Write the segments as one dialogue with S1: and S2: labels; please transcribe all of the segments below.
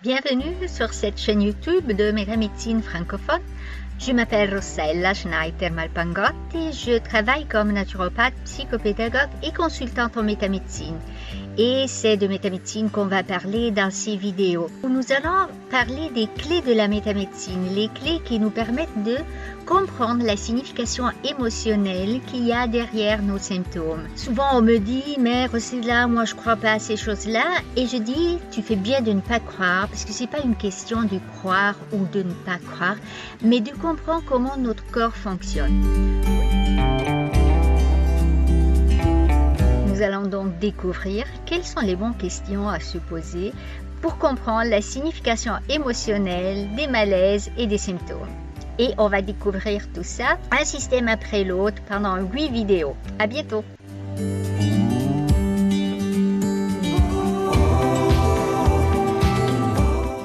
S1: Bienvenue sur cette chaîne YouTube de Métamédecine francophone. Je m'appelle Rossella Schneider-Malpangotti. Je travaille comme naturopathe, psychopédagogue et consultante en métamédecine. Et c'est de métamédecine qu'on va parler dans ces vidéos. Nous allons parler des clés de la métamédecine, les clés qui nous permettent de comprendre la signification émotionnelle qu'il y a derrière nos symptômes. Souvent on me dit, mais Rossella, moi je crois pas à ces choses-là. Et je dis, tu fais bien de ne pas croire, parce que c'est pas une question de croire ou de ne pas croire, mais de comprendre comment notre corps fonctionne. Nous allons donc découvrir quelles sont les bonnes questions à se poser pour comprendre la signification émotionnelle des malaises et des symptômes. Et on va découvrir tout ça, un système après l'autre, pendant 8 vidéos. À bientôt!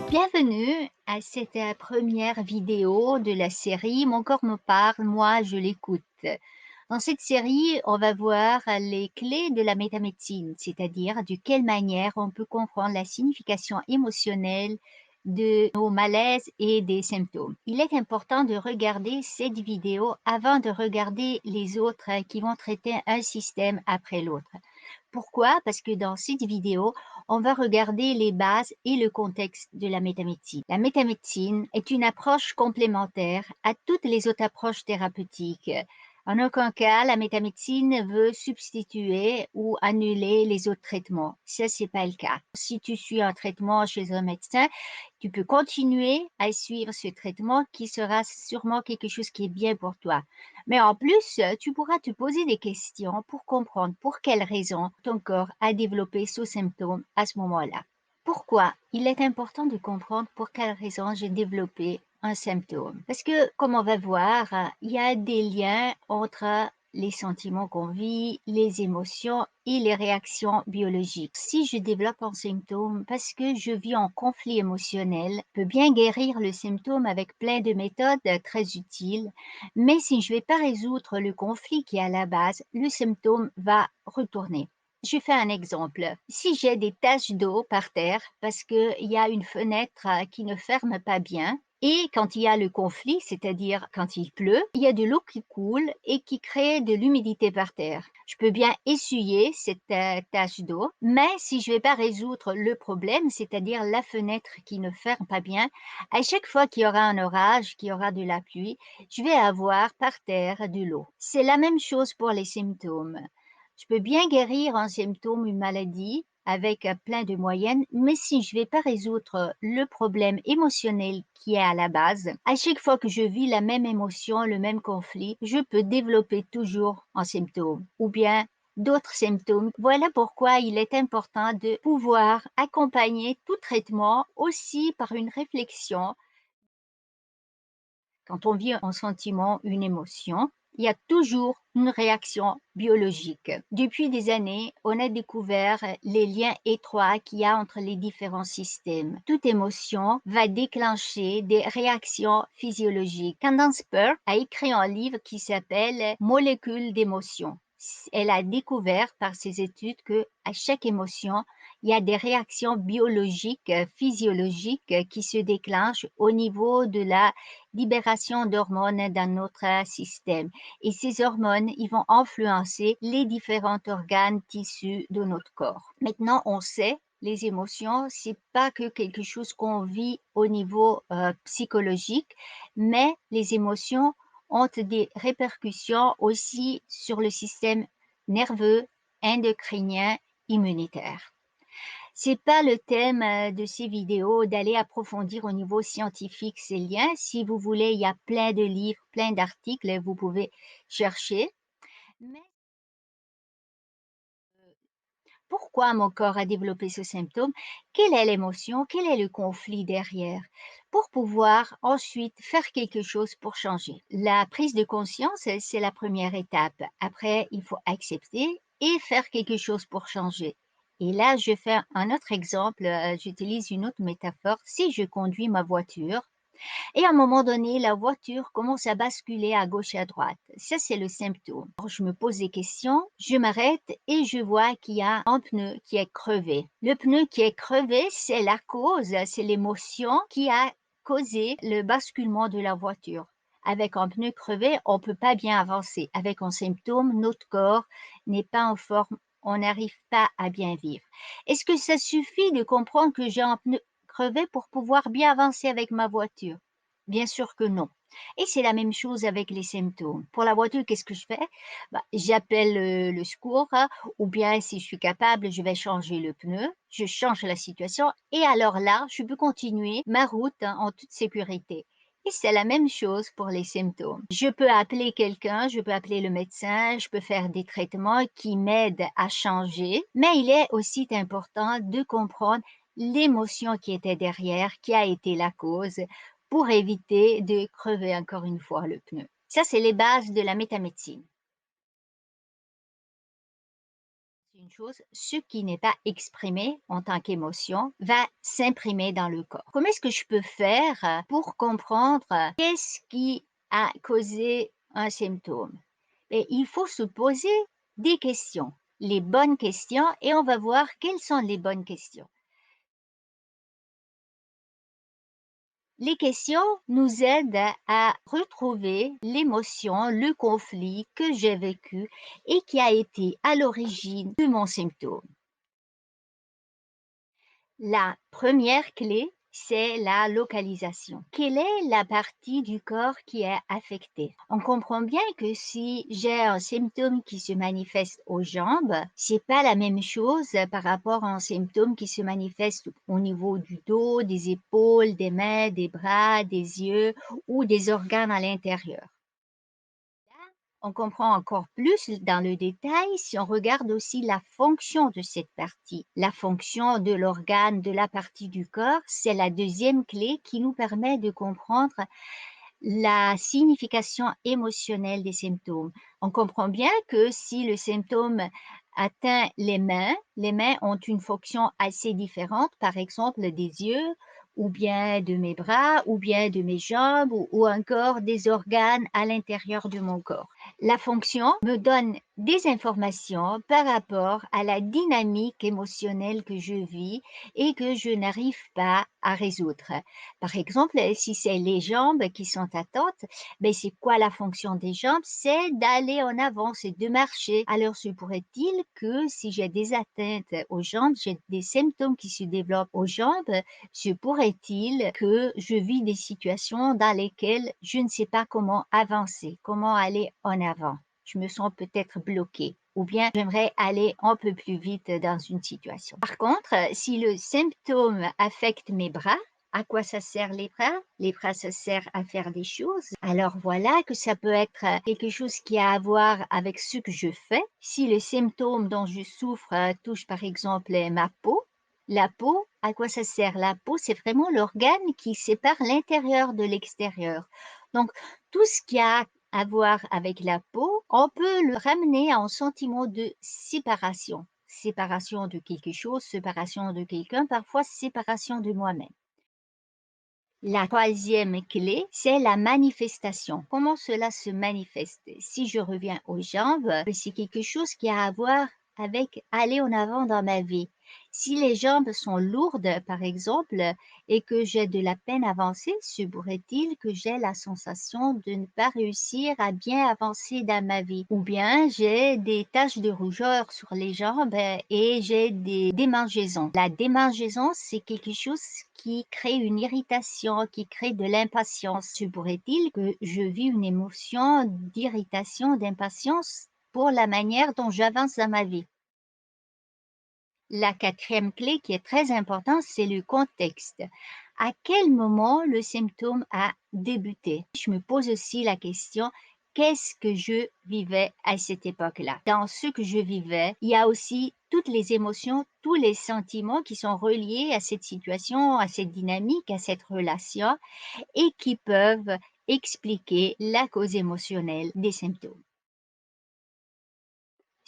S1: Bienvenue à cette première vidéo de la série « Mon corps me parle, moi je l'écoute ». Dans cette série, on va voir les clés de la métamédecine, c'est-à-dire de quelle manière on peut comprendre la signification émotionnelle de nos malaises et des symptômes. Il est important de regarder cette vidéo avant de regarder les autres qui vont traiter un système après l'autre. Pourquoi? Parce que dans cette vidéo, on va regarder les bases et le contexte de la métamédecine. La métamédecine est une approche complémentaire à toutes les autres approches thérapeutiques. En aucun cas, la métamédecine veut substituer ou annuler les autres traitements. Ça, c'est pas le cas. Si tu suis un traitement chez un médecin, tu peux continuer à suivre ce traitement qui sera sûrement quelque chose qui est bien pour toi. Mais en plus, tu pourras te poser des questions pour comprendre pour quelles raisons ton corps a développé ce symptôme à ce moment-là. Pourquoi? Il est important de comprendre pour quelles raisons j'ai développé un symptôme. Parce que, comme on va voir, il y a des liens entre les sentiments qu'on vit, les émotions et les réactions biologiques. Si je développe un symptôme parce que je vis en conflit émotionnel, je peux bien guérir le symptôme avec plein de méthodes très utiles, mais si je ne vais pas résoudre le conflit qui est à la base, le symptôme va retourner. Je fais un exemple. Si j'ai des taches d'eau par terre parce qu'il y a une fenêtre qui ne ferme pas bien, et quand il y a le conflit, c'est-à-dire quand il pleut, il y a de l'eau qui coule et qui crée de l'humidité par terre. Je peux bien essuyer cette tache d'eau, mais si je ne vais pas résoudre le problème, c'est-à-dire la fenêtre qui ne ferme pas bien, à chaque fois qu'il y aura un orage, qu'il y aura de la pluie, je vais avoir par terre de l'eau. C'est la même chose pour les symptômes. Je peux bien guérir un symptôme, une maladie, avec plein de moyens, mais si je ne vais pas résoudre le problème émotionnel qui est à la base, à chaque fois que je vis la même émotion, le même conflit, je peux développer toujours un symptôme ou bien d'autres symptômes. Voilà pourquoi il est important de pouvoir accompagner tout traitement aussi par une réflexion. Quand on vit un sentiment, une émotion, il y a toujours une réaction biologique. Depuis des années, on a découvert les liens étroits qu'il y a entre les différents systèmes. Toute émotion va déclencher des réactions physiologiques. Candace Pert a écrit un livre qui s'appelle Molécules d'émotion. Elle a découvert par ses études que à chaque émotion, il y a des réactions biologiques, physiologiques qui se déclenchent au niveau de la libération d'hormones dans notre système. Et ces hormones, ils vont influencer les différents organes, tissus de notre corps. Maintenant, on sait, les émotions, c'est pas que quelque chose qu'on vit au niveau psychologique, mais les émotions ont des répercussions aussi sur le système nerveux, endocrinien, immunitaire. C'est pas le thème de ces vidéos d'aller approfondir au niveau scientifique ces liens. Si vous voulez, il y a plein de livres, plein d'articles, vous pouvez chercher. Mais pourquoi mon corps a développé ce symptôme, quelle est l'émotion, quel est le conflit derrière, pour pouvoir ensuite faire quelque chose pour changer. La prise de conscience, c'est la première étape. Après, il faut accepter et faire quelque chose pour changer. Et là, je fais un autre exemple, j'utilise une autre métaphore. Si je conduis ma voiture, et à un moment donné, la voiture commence à basculer à gauche et à droite. Ça, c'est le symptôme. Alors, je me pose des questions, je m'arrête et je vois qu'il y a un pneu qui est crevé. Le pneu qui est crevé, c'est la cause, c'est l'émotion qui a causé le basculement de la voiture. Avec un pneu crevé, on ne peut pas bien avancer. Avec un symptôme, notre corps n'est pas en forme, on n'arrive pas à bien vivre. Est-ce que ça suffit de comprendre que j'ai un pneu crevé pour pouvoir bien avancer avec ma voiture? Bien sûr que non. Et c'est la même chose avec les symptômes. Pour la voiture, qu'est-ce que je fais? Bah, j'appelle le secours, hein, ou bien si je suis capable, je vais changer le pneu, je change la situation et alors là, je peux continuer ma route, hein, en toute sécurité. Et c'est la même chose pour les symptômes. Je peux appeler quelqu'un, je peux appeler le médecin, je peux faire des traitements qui m'aident à changer, mais il est aussi important de comprendre l'émotion qui était derrière, qui a été la cause, pour éviter de crever encore une fois le pneu. Ça, c'est les bases de la métamédecine. C'est une chose, ce qui n'est pas exprimé en tant qu'émotion va s'imprimer dans le corps. Comment est-ce que je peux faire pour comprendre qu'est-ce qui a causé un symptôme? Et il faut se poser des questions, les bonnes questions, et on va voir quelles sont les bonnes questions. Les questions nous aident à retrouver l'émotion, le conflit que j'ai vécu et qui a été à l'origine de mon symptôme. La première clé, c'est la localisation. Quelle est la partie du corps qui est affectée? On comprend bien que si j'ai un symptôme qui se manifeste aux jambes, c'est pas la même chose par rapport à un symptôme qui se manifeste au niveau du dos, des épaules, des mains, des bras, des yeux ou des organes à l'intérieur. On comprend encore plus dans le détail si on regarde aussi la fonction de cette partie. La fonction de l'organe, de la partie du corps, c'est la deuxième clé qui nous permet de comprendre la signification émotionnelle des symptômes. On comprend bien que si le symptôme atteint les mains ont une fonction assez différente, par exemple des yeux, ou bien de mes bras, ou bien de mes jambes, ou encore des organes à l'intérieur de mon corps. La fonction me donne des informations par rapport à la dynamique émotionnelle que je vis et que je n'arrive pas à résoudre. Par exemple, si c'est les jambes qui sont atteintes, ben c'est quoi la fonction des jambes? C'est d'aller en avant, c'est de marcher. Alors, se pourrait-il que si j'ai des atteintes aux jambes, j'ai des symptômes qui se développent aux jambes, se pourrait-il que je vis des situations dans lesquelles je ne sais pas comment avancer, comment aller en avant. Je me sens peut-être bloquée ou bien j'aimerais aller un peu plus vite dans une situation. Par contre, si le symptôme affecte mes bras, à quoi ça sert les bras? Les bras, ça sert à faire des choses. Alors voilà que ça peut être quelque chose qui a à voir avec ce que je fais. Si le symptôme dont je souffre touche par exemple ma peau, la peau, à quoi ça sert? La peau, c'est vraiment l'organe qui sépare l'intérieur de l'extérieur. Donc, tout ce qui a à voir avec la peau, on peut le ramener à un sentiment de séparation. Séparation de quelque chose, séparation de quelqu'un, parfois séparation de moi-même. La troisième clé, c'est la manifestation. Comment cela se manifeste? Si je reviens aux jambes, c'est quelque chose qui a à voir avec aller en avant dans ma vie. Si les jambes sont lourdes, par exemple, et que j'ai de la peine à avancer, se pourrait-il que j'ai la sensation de ne pas réussir à bien avancer dans ma vie. Ou bien j'ai des taches de rougeur sur les jambes et j'ai des démangeaisons. La démangeaison, c'est quelque chose qui crée une irritation, qui crée de l'impatience. Se pourrait-il que je vis une émotion d'irritation, d'impatience pour la manière dont j'avance dans ma vie? La quatrième clé qui est très importante, c'est le contexte. À quel moment le symptôme a débuté? Je me pose aussi la question, qu'est-ce que je vivais à cette époque-là. Dans ce que je vivais, il y a aussi toutes les émotions, tous les sentiments qui sont reliés à cette situation, à cette dynamique, à cette relation et qui peuvent expliquer la cause émotionnelle des symptômes.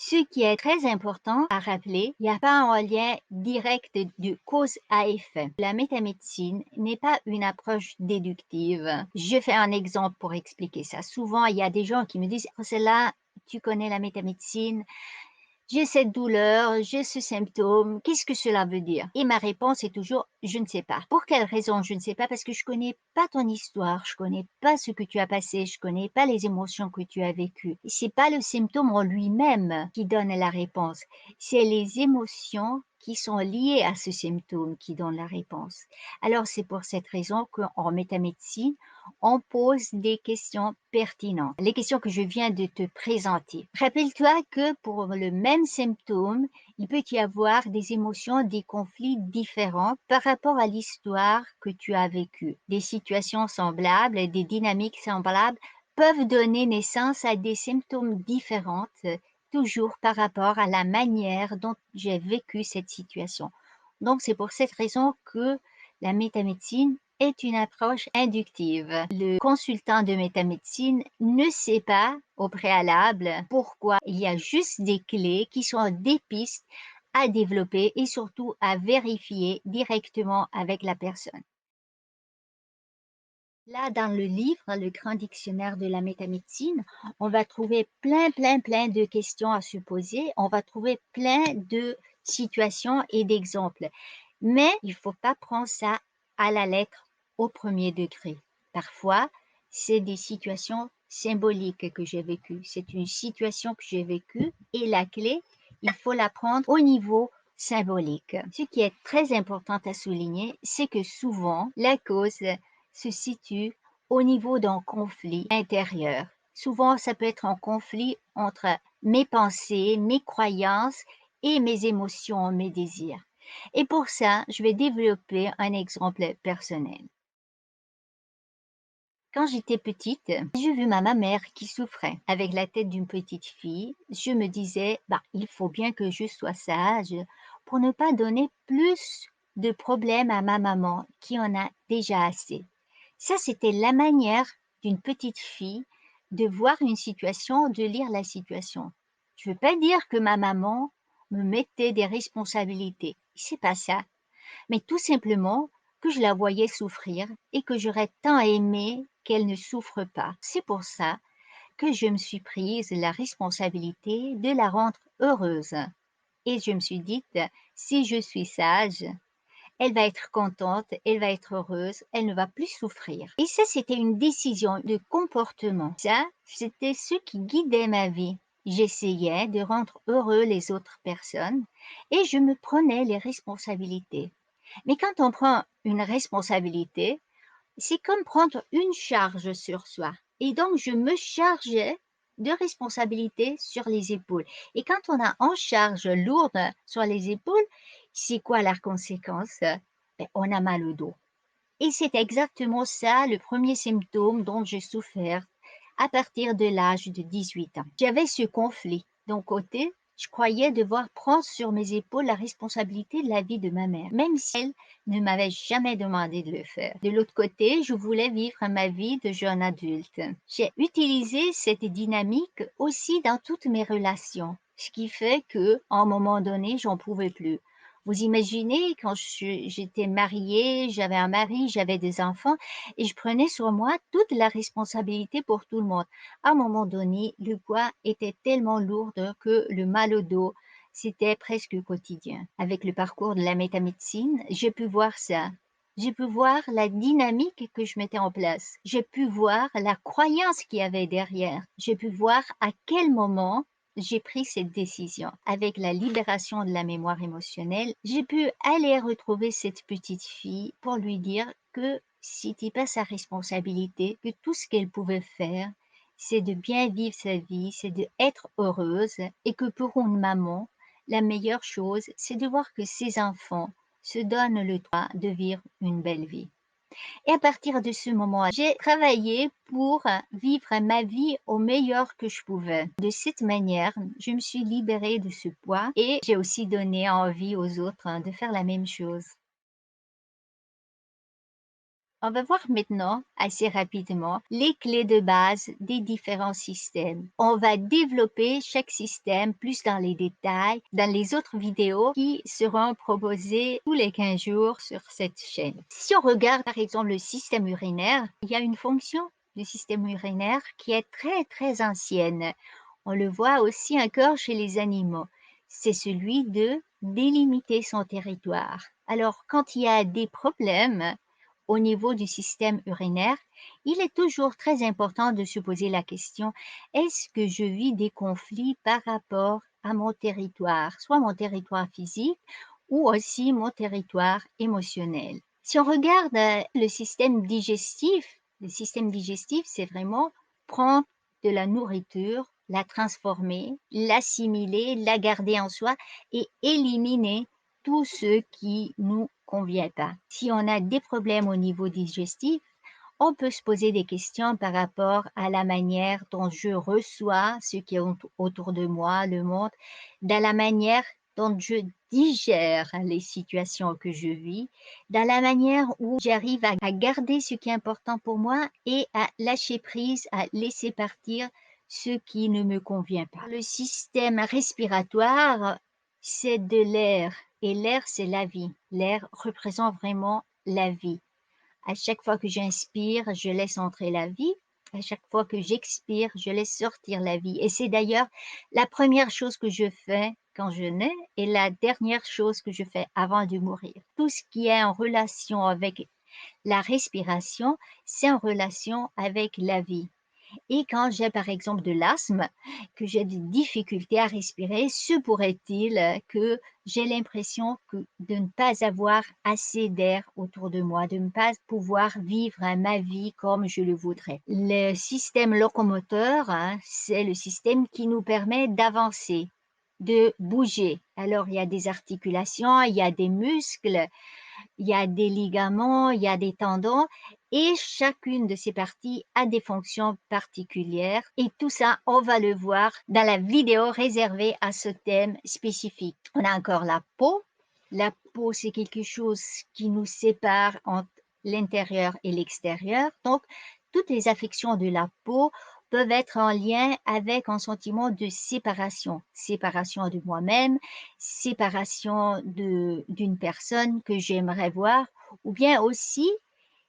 S1: Ce qui est très important à rappeler, il n'y a pas un lien direct de cause à effet. La métamédecine n'est pas une approche déductive. Je fais un exemple pour expliquer ça. Souvent, il y a des gens qui me disent: «Oh, celle-là, tu connais la métamédecine, j'ai cette douleur, j'ai ce symptôme, qu'est-ce que cela veut dire?» Et ma réponse est toujours: «Je ne sais pas». Pour quelle raison je ne sais pas? Parce que je connais pas ton histoire, je connais pas ce que tu as passé, je connais pas les émotions que tu as vécues. C'est pas le symptôme en lui-même qui donne la réponse, c'est les émotions qui sont liées à ce symptôme qui donnent la réponse. Alors c'est pour cette raison qu'en métamédecine, on pose des questions pertinentes, les questions que je viens de te présenter. Rappelle-toi que pour le même symptôme, il peut y avoir des émotions, des conflits différents par rapport à l'histoire que tu as vécue. Des situations semblables et des dynamiques semblables peuvent donner naissance à des symptômes différents, toujours par rapport à la manière dont j'ai vécu cette situation. Donc c'est pour cette raison que la métamédecine est une approche inductive. Le consultant de métamédecine ne sait pas au préalable pourquoi. Il y a juste des clés qui sont des pistes à développer et surtout à vérifier directement avec la personne. Là, dans le livre, le Grand Dictionnaire de la métamédecine, on va trouver plein de questions à se poser. On va trouver plein de situations et d'exemples. Mais il ne faut pas prendre ça à la lettre au premier degré. Parfois, c'est des situations symboliques que j'ai vécues. C'est une situation que j'ai vécue et la clé, il faut la prendre au niveau symbolique. Ce qui est très important à souligner, c'est que souvent, la cause se situe au niveau d'un conflit intérieur. Souvent, ça peut être un conflit entre mes pensées, mes croyances et mes émotions, mes désirs. Et pour ça, je vais développer un exemple personnel. Quand j'étais petite, j'ai vu ma mère qui souffrait avec la tête d'une petite fille. Je me disais, bah, il faut bien que je sois sage pour ne pas donner plus de problèmes à ma maman qui en a déjà assez. Ça, c'était la manière d'une petite fille de voir une situation, de lire la situation. Je ne veux pas dire que ma maman me mettait des responsabilités. C'est pas ça, mais tout simplement que je la voyais souffrir et que j'aurais tant aimé qu'elle ne souffre pas. C'est pour ça que je me suis prise la responsabilité de la rendre heureuse. Et je me suis dit, si je suis sage, elle va être contente, elle va être heureuse, elle ne va plus souffrir. Et ça, c'était une décision de comportement. Ça, c'était ce qui guidait ma vie. J'essayais de rendre heureux les autres personnes et je me prenais les responsabilités. Mais quand on prend une responsabilité, c'est comme prendre une charge sur soi. Et donc, je me chargeais de responsabilités sur les épaules. Et quand on a en charge lourde sur les épaules, c'est quoi la conséquence? Ben, on a mal au dos. Et c'est exactement ça le premier symptôme dont j'ai souffert à partir de l'âge de 18 ans. J'avais ce conflit. D'un côté, je croyais devoir prendre sur mes épaules la responsabilité de la vie de ma mère, même si elle ne m'avait jamais demandé de le faire. De l'autre côté, je voulais vivre ma vie de jeune adulte. J'ai utilisé cette dynamique aussi dans toutes mes relations, ce qui fait que, à un moment donné, j'en pouvais plus. Vous imaginez, quand j'étais mariée, j'avais un mari, j'avais des enfants et je prenais sur moi toute la responsabilité pour tout le monde. À un moment donné, le poids était tellement lourd que le mal au dos, c'était presque quotidien. Avec le parcours de la métamédecine, j'ai pu voir ça. J'ai pu voir la dynamique que je mettais en place. J'ai pu voir la croyance qu'il y avait derrière. J'ai pu voir à quel moment j'ai pris cette décision. Avec la libération de la mémoire émotionnelle, j'ai pu aller retrouver cette petite fille pour lui dire que c'était pas sa responsabilité, que tout ce qu'elle pouvait faire, c'est de bien vivre sa vie, c'est d'être heureuse et que pour une maman, la meilleure chose, c'est de voir que ses enfants se donnent le droit de vivre une belle vie. Et à partir de ce moment, j'ai travaillé pour vivre ma vie au meilleur que je pouvais. De cette manière, je me suis libérée de ce poids et j'ai aussi donné envie aux autres de faire la même chose. On va voir maintenant, assez rapidement, les clés de base des différents systèmes. On va développer chaque système plus dans les détails dans les autres vidéos qui seront proposées tous les 15 jours sur cette chaîne. Si on regarde par exemple le système urinaire, il y a une fonction du système urinaire qui est très ancienne. On le voit aussi encore chez les animaux. C'est celui de délimiter son territoire. Alors, quand il y a des problèmes, au niveau du système urinaire, il est toujours très important de se poser la question, est-ce que je vis des conflits par rapport à mon territoire, soit mon territoire physique ou aussi mon territoire émotionnel? Si on regarde le système digestif, c'est vraiment prendre de la nourriture, la transformer, l'assimiler, la garder en soi et éliminer tout ce qui nous convient pas. Si on a des problèmes au niveau digestif, on peut se poser des questions par rapport à la manière dont je reçois ce qui est autour de moi, le monde, dans la manière dont je digère les situations que je vis, dans la manière où j'arrive à garder ce qui est important pour moi et à lâcher prise, à laisser partir ce qui ne me convient pas. Le système respiratoire, c'est de l'air et l'air, c'est la vie. L'air représente vraiment la vie. À chaque fois que j'inspire, je laisse entrer la vie. À chaque fois que j'expire, je laisse sortir la vie. Et c'est d'ailleurs la première chose que je fais quand je nais et la dernière chose que je fais avant de mourir. Tout ce qui est en relation avec la respiration, c'est en relation avec la vie. Et quand j'ai par exemple de l'asthme, que j'ai des difficultés à respirer, se pourrait-il que j'ai l'impression de ne pas avoir assez d'air autour de moi, de ne pas pouvoir vivre ma vie comme je le voudrais. Le système locomoteur, c'est le système qui nous permet d'avancer, de bouger. Alors il y a des articulations, il y a des muscles, il y a des ligaments, il y a des tendons et chacune de ces parties a des fonctions particulières et tout ça, on va le voir dans la vidéo réservée à ce thème spécifique. On a encore la peau. La peau, c'est quelque chose qui nous sépare entre l'intérieur et l'extérieur. Donc, toutes les affections de la peau peuvent être en lien avec un sentiment de séparation, séparation de moi-même, séparation d'une personne que j'aimerais voir, ou bien aussi,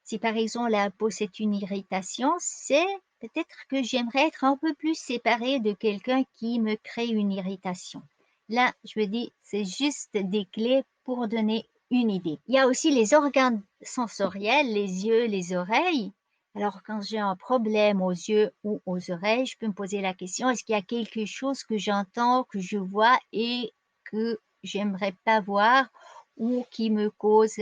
S1: si par exemple la peau c'est une irritation, c'est peut-être que j'aimerais être un peu plus séparée de quelqu'un qui me crée une irritation. Là, je me dis, c'est juste des clés pour donner une idée. Il y a aussi les organes sensoriels, les yeux, les oreilles. Alors, quand j'ai un problème aux yeux ou aux oreilles, je peux me poser la question, est-ce qu'il y a quelque chose que j'entends, que je vois et que j'aimerais pas voir ou qui me cause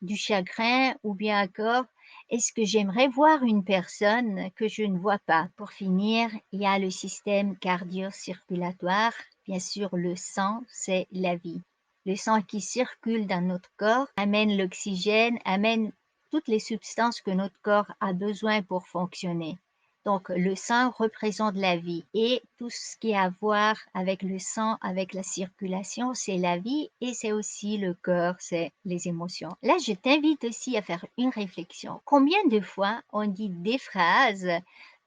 S1: du chagrin ou bien encore est-ce que j'aimerais voir une personne que je ne vois pas? Pour finir, il y a le système cardio-circulatoire. Bien sûr, le sang, c'est la vie. Le sang qui circule dans notre corps amène l'oxygène, amène toutes les substances que notre corps a besoin pour fonctionner. Donc, le sang représente la vie et tout ce qui a à voir avec le sang, avec la circulation, c'est la vie et c'est aussi le cœur, c'est les émotions. Là, je t'invite aussi à faire une réflexion. Combien de fois on dit des phrases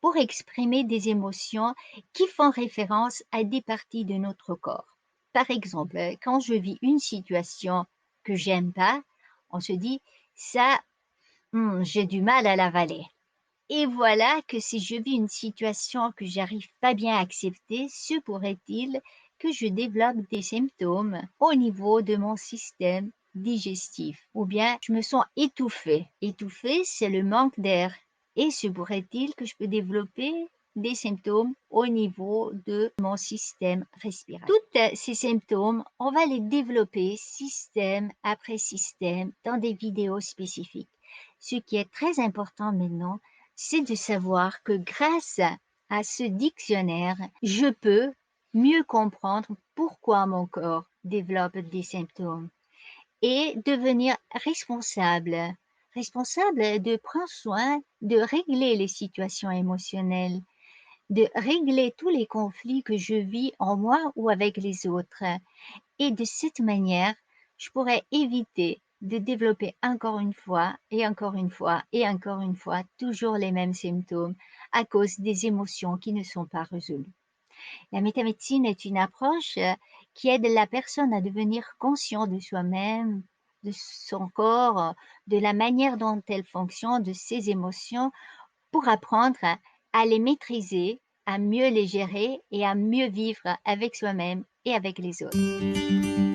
S1: pour exprimer des émotions qui font référence à des parties de notre corps? Par exemple, quand je vis une situation que j'aime pas, on se dit ça, j'ai du mal à l'avaler. Et voilà que si je vis une situation que j'arrive pas bien à accepter, se pourrait-il que je développe des symptômes au niveau de mon système digestif ou bien je me sens étouffée. Étouffée, c'est le manque d'air. Et se pourrait-il que je peux développer des symptômes au niveau de mon système respiratoire. Tous ces symptômes, on va les développer système après système dans des vidéos spécifiques. Ce qui est très important maintenant, c'est de savoir que grâce à ce dictionnaire, je peux mieux comprendre pourquoi mon corps développe des symptômes et devenir responsable responsable de prendre soin de régler les situations émotionnelles, de régler tous les conflits que je vis en moi ou avec les autres. Et de cette manière, je pourrais éviter de développer encore une fois et encore une fois et encore une fois toujours les mêmes symptômes à cause des émotions qui ne sont pas résolues. La métamédecine est une approche qui aide la personne à devenir conscient de soi-même, de son corps, de la manière dont elle fonctionne, de ses émotions, pour apprendre à les maîtriser, à mieux les gérer et à mieux vivre avec soi-même et avec les autres.